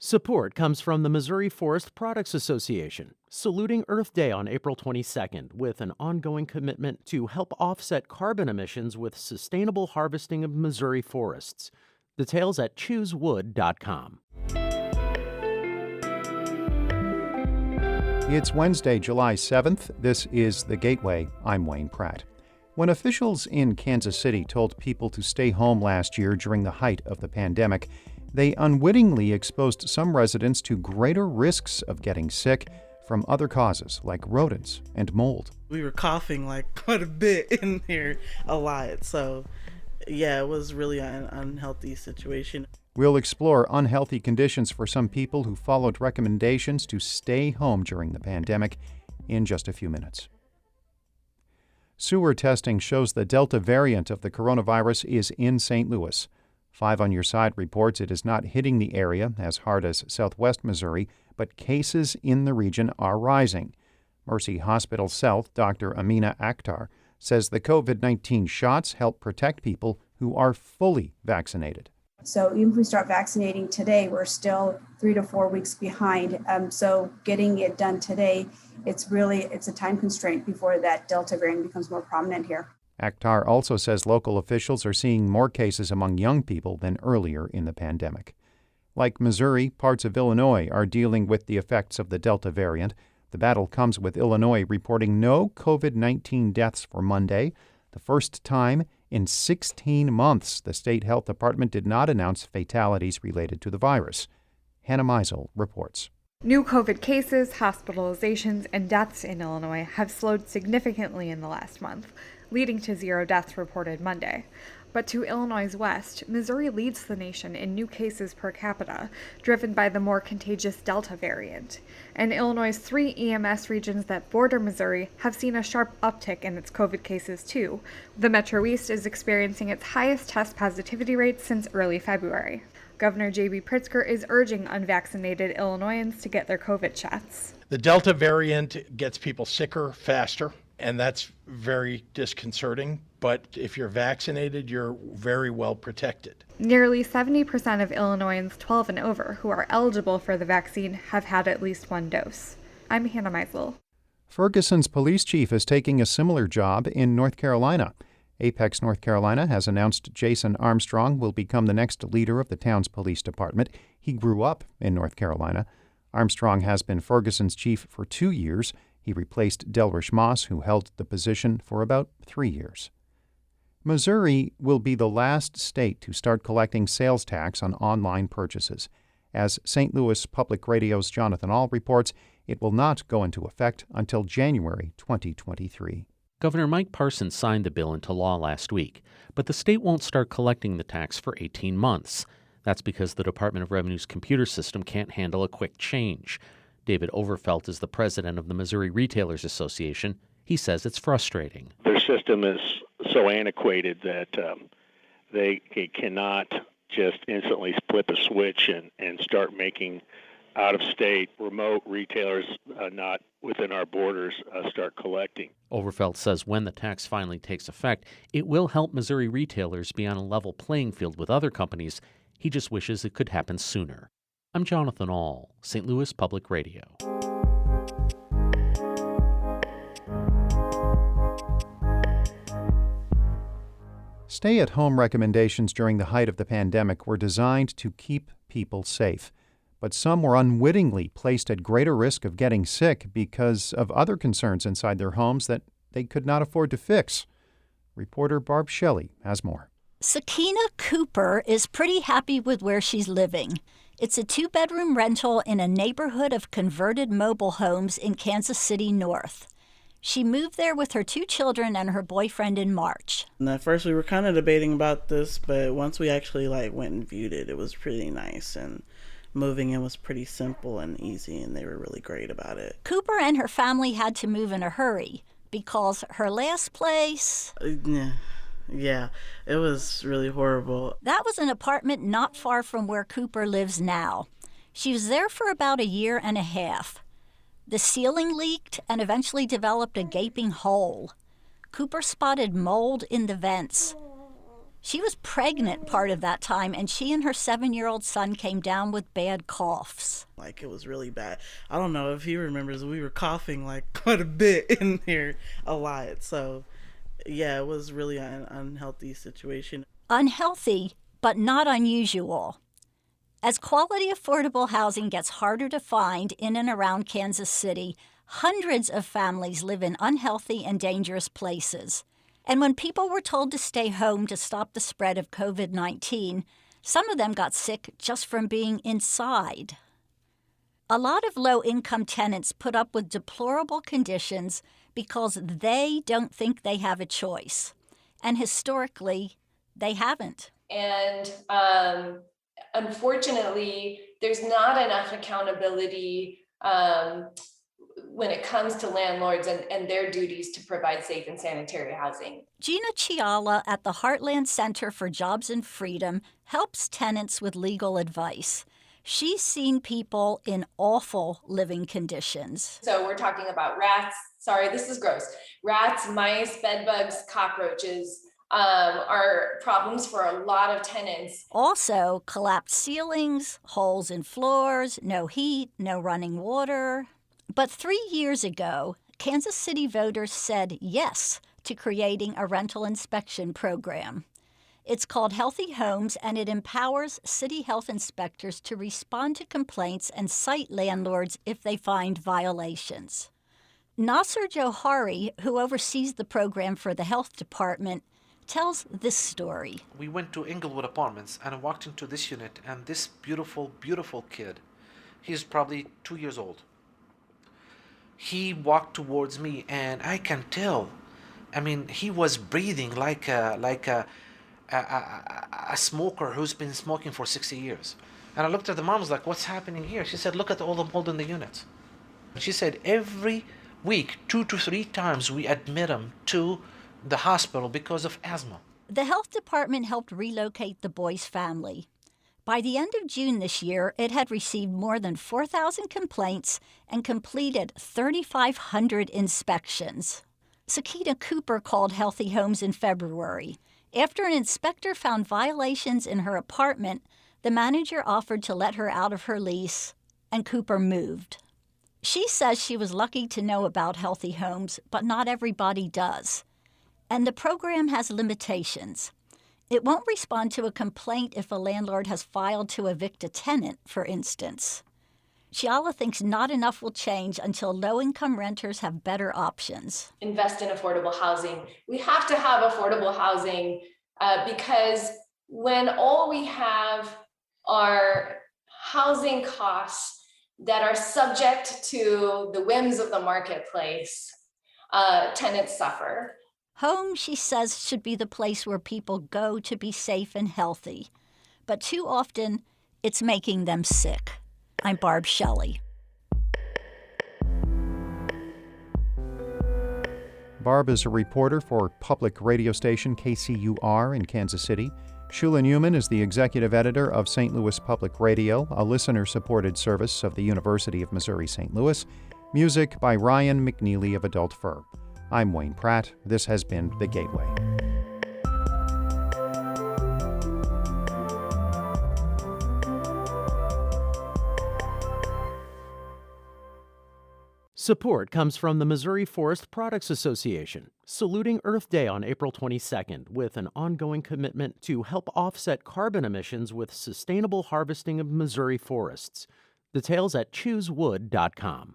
Support comes from the Missouri Forest Products Association, saluting Earth Day on April 22nd with an ongoing commitment to help offset carbon emissions with sustainable harvesting of Missouri forests. Details at choosewood.com. It's Wednesday, July 7th. This is The Gateway. I'm Wayne Pratt. When officials in Kansas City told people to stay home last year during the height of the pandemic, they unwittingly exposed some residents to greater risks of getting sick from other causes like rodents and mold. We were coughing like quite a bit in here, a lot. So, yeah, it was really an unhealthy situation. We'll explore unhealthy conditions for some people who followed recommendations to stay home during the pandemic in just a few minutes. Sewer testing shows the Delta variant of the coronavirus is in St. Louis. 5 on Your Side reports it is not hitting the area as hard as southwest Missouri, but cases in the region are rising. Mercy Hospital South Dr. Amina Akhtar says the COVID-19 shots help protect people who are fully vaccinated. So even if we start vaccinating today, we're still 3 to 4 weeks behind. So getting it done today, it's a time constraint before that Delta variant becomes more prominent here. Akhtar also says local officials are seeing more cases among young people than earlier in the pandemic. Like Missouri, parts of Illinois are dealing with the effects of the Delta variant. The battle comes with Illinois reporting no COVID-19 deaths for Monday, the first time in 16 months the state health department did not announce fatalities related to the virus. Hannah Meisel reports. New COVID cases, hospitalizations, and deaths in Illinois have slowed significantly in the last month, leading to 0 deaths reported Monday. But to Illinois' west, Missouri leads the nation in new cases per capita, driven by the more contagious Delta variant. And Illinois' 3 EMS regions that border Missouri have seen a sharp uptick in its COVID cases too. The Metro East is experiencing its highest test positivity rates since early February. Governor J.B. Pritzker is urging unvaccinated Illinoisans to get their COVID shots. The Delta variant gets people sicker faster, and that's very disconcerting. But if you're vaccinated, you're very well protected. Nearly 70% of Illinoisans 12 and over who are eligible for the vaccine have had at least 1 dose. I'm Hannah Meisel. Ferguson's police chief is taking a similar job in North Carolina. Apex, North Carolina has announced Jason Armstrong will become the next leader of the town's police department. He grew up in North Carolina. Armstrong has been Ferguson's chief for 2 years. He replaced Delrish Moss, who held the position for about 3 years. Missouri will be the last state to start collecting sales tax on online purchases. As St. Louis Public Radio's Jonathan Ahl reports, it will not go into effect until January 2023. Governor Mike Parson signed the bill into law last week, but the state won't start collecting the tax for 18 months. That's because the Department of Revenue's computer system can't handle a quick change. David Overfelt is the president of the Missouri Retailers Association. He says it's frustrating. Their system is so antiquated that they cannot just instantly flip a switch and start making out-of-state remote retailers not within our borders start collecting. Overfelt says when the tax finally takes effect, it will help Missouri retailers be on a level playing field with other companies. He just wishes it could happen sooner. I'm Jonathan Ahl, St. Louis Public Radio. Stay-at-home recommendations during the height of the pandemic were designed to keep people safe. But some were unwittingly placed at greater risk of getting sick because of other concerns inside their homes that they could not afford to fix. Reporter Barb Shelley has more. Sakina Cooper is pretty happy with where she's living. It's a 2-bedroom rental in a neighborhood of converted mobile homes in Kansas City North. She moved there with her 2 children and her boyfriend in March. And at first we were kind of debating about this, but once we actually went and viewed it, it was pretty nice, and moving in was pretty simple and easy, and they were really great about it. Cooper and her family had to move in a hurry because her last place... Yeah, it was really horrible. That was an apartment not far from where Cooper lives now. She was there for about 1.5 years. The ceiling leaked and eventually developed a gaping hole. Cooper spotted mold in the vents. She was pregnant part of that time, and she and her 7-year-old son came down with bad coughs. Like, it was really bad. I don't know if he remembers, we were coughing like quite a bit in here, a lot. So, yeah, it was really an unhealthy situation. Unhealthy, but not unusual. As quality affordable housing gets harder to find in and around Kansas City, hundreds of families live in unhealthy and dangerous places. And when people were told to stay home to stop the spread of COVID-19, some of them got sick just from being inside. A lot of low-income tenants put up with deplorable conditions because they don't think they have a choice. And historically, they haven't. And unfortunately, there's not enough accountability when it comes to landlords and their duties to provide safe and sanitary housing. Gina Chiala at the Heartland Center for Jobs and Freedom helps tenants with legal advice. She's seen people in awful living conditions. So we're talking about rats. Sorry, this is gross. Rats, mice, bedbugs, cockroaches are problems for a lot of tenants. Also, collapsed ceilings, holes in floors, no heat, no running water. But 3 years ago, Kansas City voters said yes to creating a rental inspection program. It's called Healthy Homes, and it empowers city health inspectors to respond to complaints and cite landlords if they find violations. Nasser Johari, who oversees the program for the health department, tells this story. We went to Inglewood Apartments, and I walked into this unit, and this beautiful, beautiful kid, he's probably 2 years old. He walked towards me, and I can tell. I mean, he was breathing like a smoker who's been smoking for 60 years. And I looked at the mom, I was like, what's happening here? She said, look at all the mold in the units. She said, every week, 2 to 3 times, we admit him to the hospital because of asthma. The health department helped relocate the boy's family. By the end of June this year, it had received more than 4,000 complaints and completed 3,500 inspections. Sakita Cooper called Healthy Homes in February. After an inspector found violations in her apartment, the manager offered to let her out of her lease, and Cooper moved. She says she was lucky to know about Healthy Homes, but not everybody does. And the program has limitations. It won't respond to a complaint if a landlord has filed to evict a tenant, for instance. Chiala thinks not enough will change until low-income renters have better options. Invest in affordable housing. We have to have affordable housing because when all we have are housing costs that are subject to the whims of the marketplace, tenants suffer. Home, she says, should be the place where people go to be safe and healthy. But too often, it's making them sick. I'm Barb Shelley. Barb is a reporter for public radio station KCUR in Kansas City. Shula Newman is the executive editor of St. Louis Public Radio, a listener-supported service of the University of Missouri-St. Louis. Music by Ryan McNeely of Adult Fur. I'm Wayne Pratt. This has been The Gateway. Support comes from the Missouri Forest Products Association, saluting Earth Day on April 22nd with an ongoing commitment to help offset carbon emissions with sustainable harvesting of Missouri forests. Details at choosewood.com.